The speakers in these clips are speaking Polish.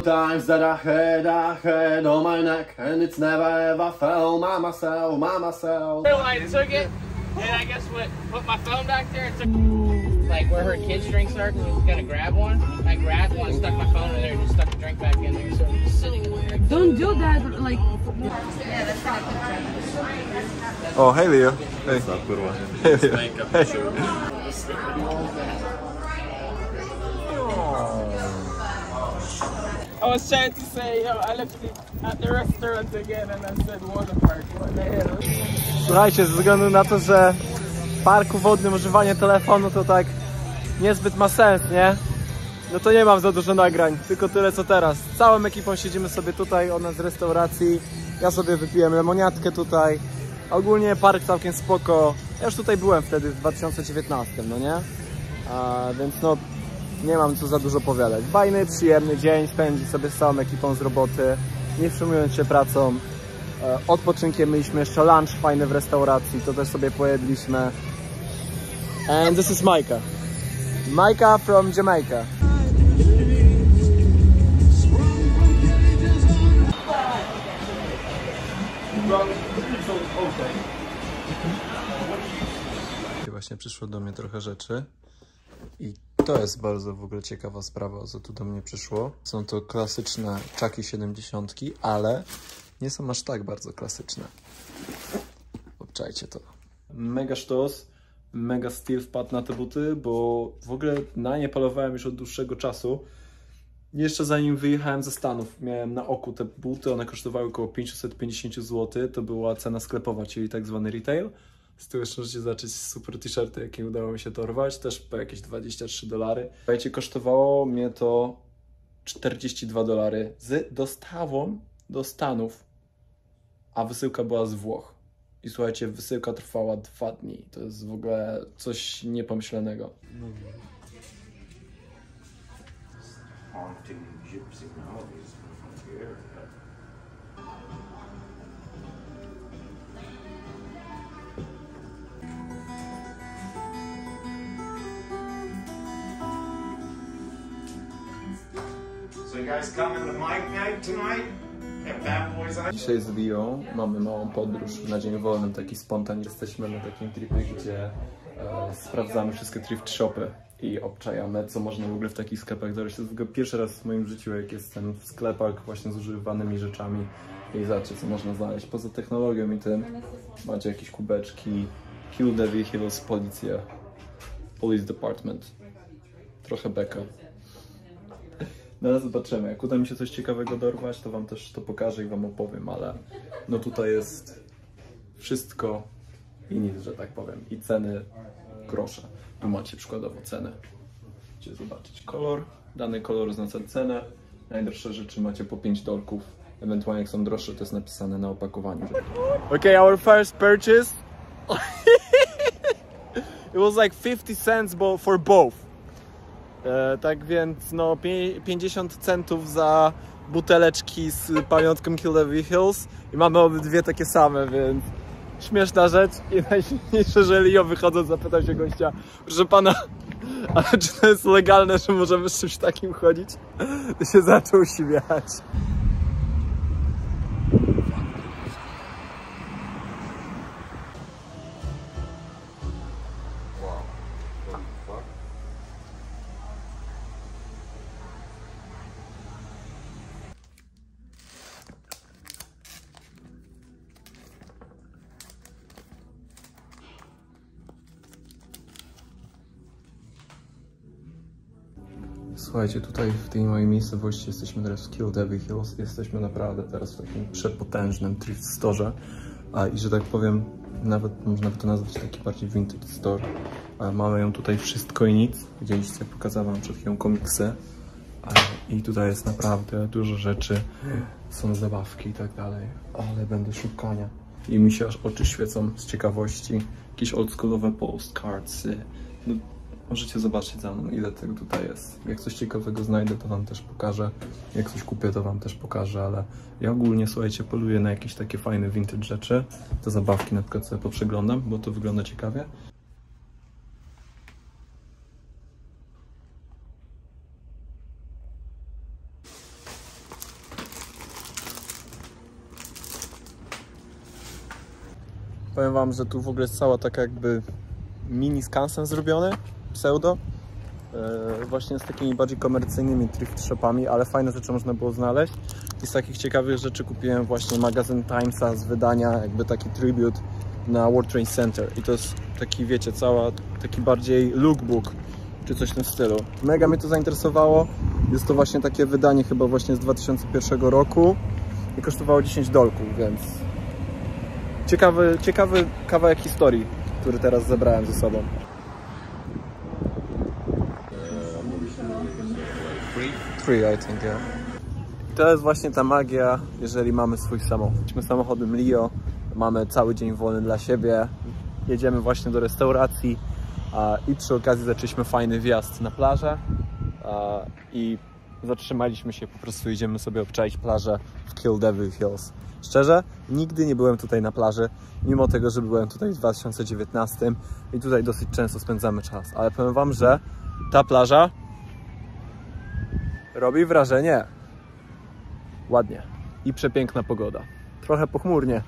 Times that I had on my neck, and it's never ever fell. Mama cell. I took it, and I guess put my phone back there and took like where her kid's drinks are. Cause I was gonna grab one. I grabbed one, stuck my phone in there, and just stuck the drink back in there. So I'm just sitting in there. Don't do that, like. Oh, hey Leo. Hey. Hey Leo. I was trying to say, yo, I left it at the restaurant again, and I said water park. What the hell? Słuchajcie, ze względu na to, że w parku wodnym używanie telefonu to tak niezbyt ma sens, nie? No to nie mam za dużo nagrań, tylko tyle co teraz. Z całą ekipą siedzimy sobie tutaj, ona z restauracji. Ja sobie wypiłem lemoniatkę tutaj. Ogólnie park całkiem spoko. Ja już tutaj byłem wtedy w 2019, no nie? Więc no nie mam co za dużo powiadać. Fajny, przyjemny dzień spędzi sobie z całą ekipą z roboty, nie przejmując się pracą. Odpoczynkiem mieliśmy jeszcze lunch fajny w restauracji, to też sobie pojedliśmy. And this is Micah. Micah from Jamaica. Właśnie przyszło do mnie trochę rzeczy i to jest bardzo w ogóle ciekawa sprawa, co tu do mnie przyszło. Są to klasyczne Chucky 70, ale nie są aż tak bardzo klasyczne. Obczajcie to. Mega sztos, mega styl wpadł na te buty, bo w ogóle na nie polowałem już od dłuższego czasu. Jeszcze zanim wyjechałem ze Stanów, miałem na oku te buty, one kosztowały około 550 zł, to była cena sklepowa, czyli tak zwany retail. Z tyłu jeszcze możecie zobaczyć super t-shirty, jakie udało mi się dorwać, też po jakieś $23. Słuchajcie, kosztowało mnie to $42 z dostawą do Stanów, a wysyłka była z Włoch. I słuchajcie, wysyłka trwała 2 dni. To jest w ogóle coś niepomyślnego. So you guys coming to Mike night tonight? Have bad boys on? Dzisiaj z Lią mamy małą podróż na dzień wolny, taki spontan. Jesteśmy na takim tripie, gdzie sprawdzamy wszystkie thrift shopy i obczajamy, co można w ogóle w takich sklepach dorobić. To jest w ogóle pierwszy raz w moim życiu, jak jestem w sklepach właśnie z używanymi rzeczami i zobaczcie, co można znaleźć. Poza technologią i tym macie jakieś kubeczki, Kill the Vehicles, policja, Police Department, trochę beka. No ale zobaczymy, jak uda mi się coś ciekawego dorwać, to wam też to pokażę i wam opowiem, ale no tutaj jest wszystko i nic, że tak powiem, i ceny grosze. Tu macie przykładowo cenę. Chcecie zobaczyć kolor, dany kolor oznacza cenę, najdroższe rzeczy macie po $5, ewentualnie jak są droższe, to jest napisane na opakowaniu. Okay, our first purchase it was like 50 cents for both. Tak więc no 50 centów za buteleczki z pamiątką Kill the Vehicles i mamy obydwie takie same, więc śmieszna rzecz. I najśmieszniejsze, że Leo wychodząc zapytał się gościa, proszę pana, ale czy to jest legalne, że możemy z czymś takim chodzić? To się zaczął śmiać. Słuchajcie, tutaj w tej mojej miejscowości jesteśmy teraz w Kill the Vehicles. Jesteśmy naprawdę teraz w takim przepotężnym thrift store. I że tak powiem, nawet można by to nazwać taki bardziej vintage store. Mamy ją tutaj wszystko i nic. Widzieliście, pokazałem wam przed chwilą komiksy. I tutaj jest naprawdę dużo rzeczy. Są zabawki i tak dalej. Ale będę szukania. I mi się aż oczy świecą z ciekawości. Jakieś oldschoolowe postcards. No, możecie zobaczyć za mną, ile tego tutaj jest. Jak coś ciekawego znajdę, to wam też pokażę. Jak coś kupię, to wam też pokażę, ale ja ogólnie, słuchajcie, poluję na jakieś takie fajne vintage rzeczy. Te zabawki na przykład sobie poprzeglądam, bo to wygląda ciekawie. Powiem wam, że tu w ogóle jest cała taka jakby mini skansen zrobiony, pseudo. Właśnie z takimi bardziej komercyjnymi thrift shopami, ale fajne rzeczy można było znaleźć. I z takich ciekawych rzeczy kupiłem właśnie magazyn Timesa z wydania, jakby taki tribute na World Trade Center. I to jest taki, wiecie, taki bardziej lookbook, czy coś w tym stylu. Mega mnie to zainteresowało. Jest to właśnie takie wydanie chyba właśnie z 2001 roku i kosztowało $10, więc ciekawy kawałek historii, który teraz zebrałem ze sobą. Three, I think, yeah. I to jest właśnie ta magia, jeżeli mamy swój samochód. Jesteśmy samochodem Lio, mamy cały dzień wolny dla siebie, jedziemy właśnie do restauracji i przy okazji zaczęliśmy fajny wjazd na plażę i zatrzymaliśmy się, po prostu idziemy sobie obczaić plażę w Kill Devil Hills. Szczerze, nigdy nie byłem tutaj na plaży, mimo tego, że byłem tutaj w 2019 i tutaj dosyć często spędzamy czas, ale powiem wam, że ta plaża robi wrażenie. Ładnie. I przepiękna pogoda. Trochę pochmurnie,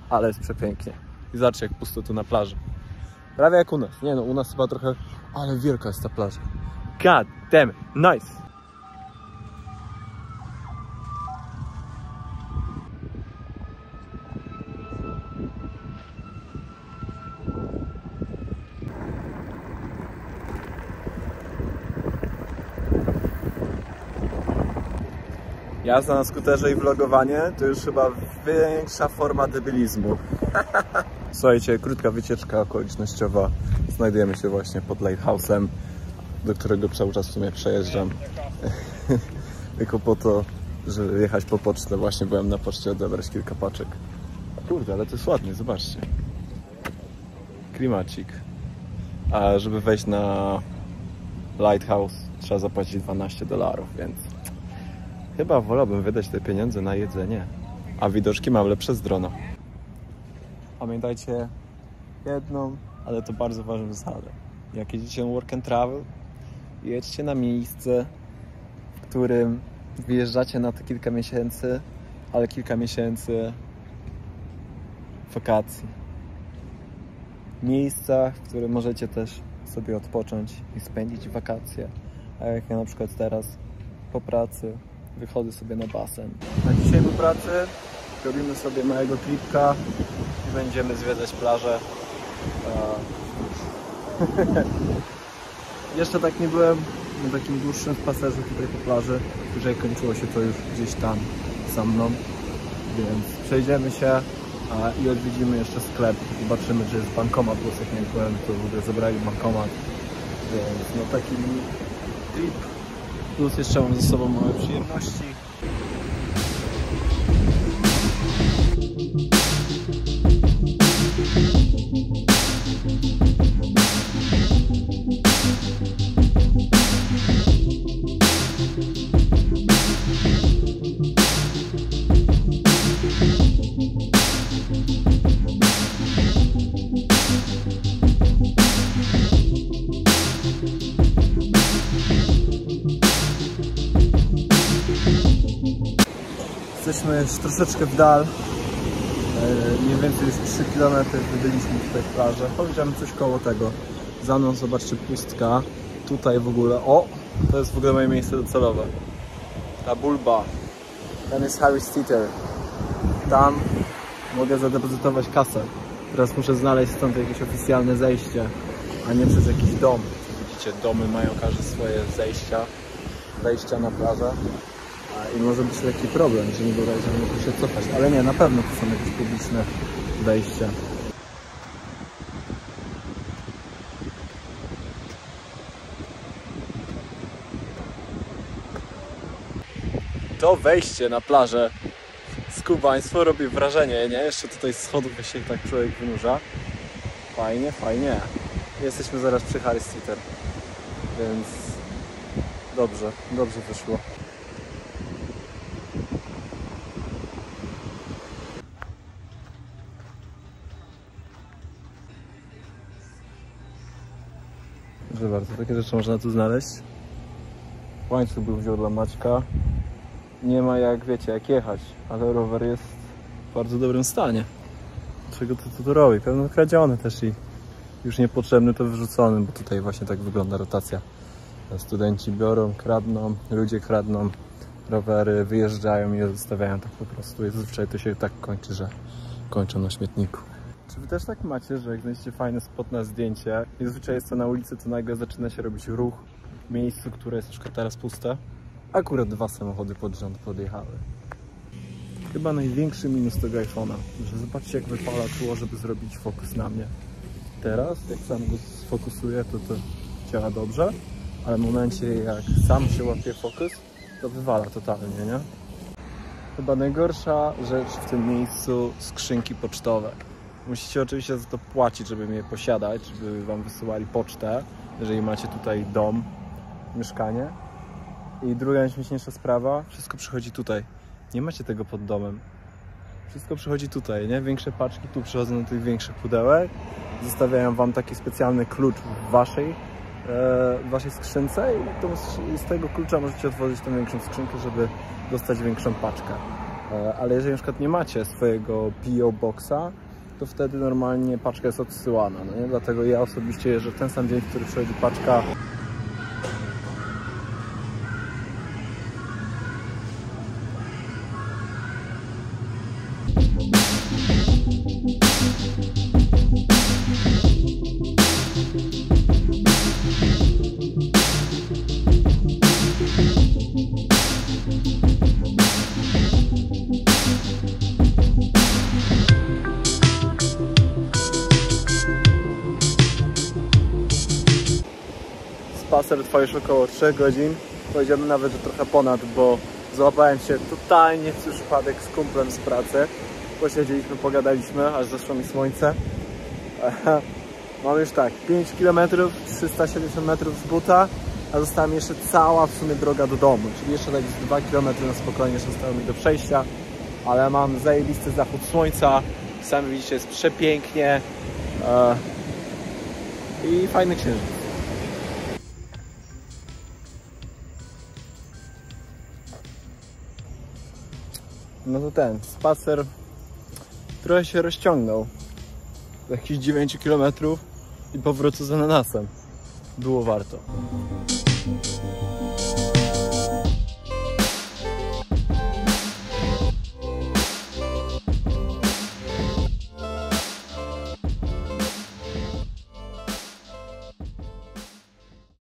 ale jest przepięknie. I zobaczcie, jak pusto tu na plaży. Prawie jak u nas. Nie no, u nas chyba trochę... Ale wielka jest ta plaża. God damn it. Nice. Jazda na skuterze i vlogowanie to już chyba większa forma debilizmu. Słuchajcie, krótka wycieczka okolicznościowa. Znajdujemy się właśnie pod Lighthouse'em, do którego cały czas w sumie przejeżdżam. Tylko po to, żeby jechać po pocztę. Właśnie byłem na poczcie odebrać kilka paczek. Kurde, ale to jest ładnie, zobaczcie. Klimacik. A żeby wejść na Lighthouse trzeba zapłacić $12, więc... Chyba wolałbym wydać te pieniądze na jedzenie. A widoczki mam lepsze z drona. Pamiętajcie jedną, ale to bardzo ważną zasadę. Jak jedziecie na work and travel, jedźcie na miejsce, w którym wyjeżdżacie na te kilka miesięcy, ale kilka miesięcy wakacji. Miejsca, w którym możecie też sobie odpocząć i spędzić wakacje. A jak ja na przykład teraz po pracy wychodzę sobie na basen. A dzisiaj po pracy robimy sobie małego tripka i będziemy zwiedzać plażę. Jeszcze tak nie byłem na takim dłuższym spacerze tutaj po plaży. Już kończyło się to już gdzieś tam za mną. Więc przejdziemy się i odwiedzimy jeszcze sklep. Zobaczymy, czy jest bankomat, bo jak nie byłem, to w ogóle zabrali bankomat. Więc no taki trip. Plus jeszcze mam ze sobą małe przyjemności. Jesteśmy już troszeczkę w dal, mniej więcej już 3 km byliśmy tutaj w plaży. Powiedziałem coś koło tego. Za mną zobaczcie pustka. Tutaj w ogóle, o! To jest w ogóle moje miejsce docelowe. Ta bulba. Tam jest Harris Theater. Tam mogę zadepozytować kasę. Teraz muszę znaleźć stąd jakieś oficjalne zejście, a nie przez jakiś dom. Widzicie, domy mają każde swoje wejścia na plażę. I może być lekki problem, że nie bodajże muszę się cofać, ale nie, na pewno to są jakieś publiczne wejścia. To wejście na plażę skubaństwo robi wrażenie, nie? Jeszcze tutaj z schodów się tak człowiek wynurza. Fajnie, fajnie. Jesteśmy zaraz przy Harris Theater, więc dobrze wyszło. Proszę bardzo, takie rzeczy można tu znaleźć. Łańcuch był wziął dla Maćka. Nie ma jak, wiecie, jak jechać, ale rower jest w bardzo dobrym stanie. dlaczego to tu robi? Pewno kradziony też i już niepotrzebny to wyrzucony, bo tutaj właśnie tak wygląda rotacja. Studenci biorą, kradną, ludzie kradną rowery, wyjeżdżają i je zostawiają tak po prostu. I zazwyczaj to się tak kończy, że kończą na śmietniku. Czy wy też tak macie, że jak znajdziecie fajny spot na zdjęcie i zazwyczaj jest to na ulicy, to nagle zaczyna się robić ruch w miejscu, które jest na przykład teraz puste? Akurat 2 samochody pod rząd podjechały. Chyba największy minus tego iPhone'a, że zobaczcie jak wypala tło, żeby zrobić fokus na mnie. Teraz, jak sam go sfokusuję, to działa dobrze, ale w momencie jak sam się łapie fokus, to wywala totalnie, nie? Chyba najgorsza rzecz w tym miejscu skrzynki pocztowe. Musicie oczywiście za to płacić, żeby je posiadać, żeby wam wysyłali pocztę, jeżeli macie tutaj dom, mieszkanie. I druga najśmieszniejsza sprawa, wszystko przychodzi tutaj. Nie macie tego pod domem. Wszystko przychodzi tutaj, nie? Większe paczki tu przychodzą do tych większych pudełek. Zostawiają wam taki specjalny klucz w waszej skrzynce i z tego klucza możecie otworzyć tą większą skrzynkę, żeby dostać większą paczkę. Ale jeżeli na przykład nie macie swojego P.O. Boxa, to wtedy normalnie paczka jest odsyłana, no nie? Dlatego ja osobiście jeżdżę w ten sam dzień, w który przychodzi paczka. Spacer trwa już około 3 godzin. Powiedziałbym nawet, że trochę ponad, bo złapałem się totalnie w przypadek z kumplem z pracy. Posiedzieliśmy, pogadaliśmy, aż zeszło mi słońce. Mam już tak, 5 km, 370 metrów z buta, a została mi jeszcze cała w sumie droga do domu, czyli jeszcze tak z 2 km na spokojnie zostało mi do przejścia, ale mam zajebisty zachód słońca, sami widzicie, jest przepięknie i fajny księżyc. No to ten spacer trochę się rozciągnął do jakichś 9 km i powrócę z ananasem. Było warto.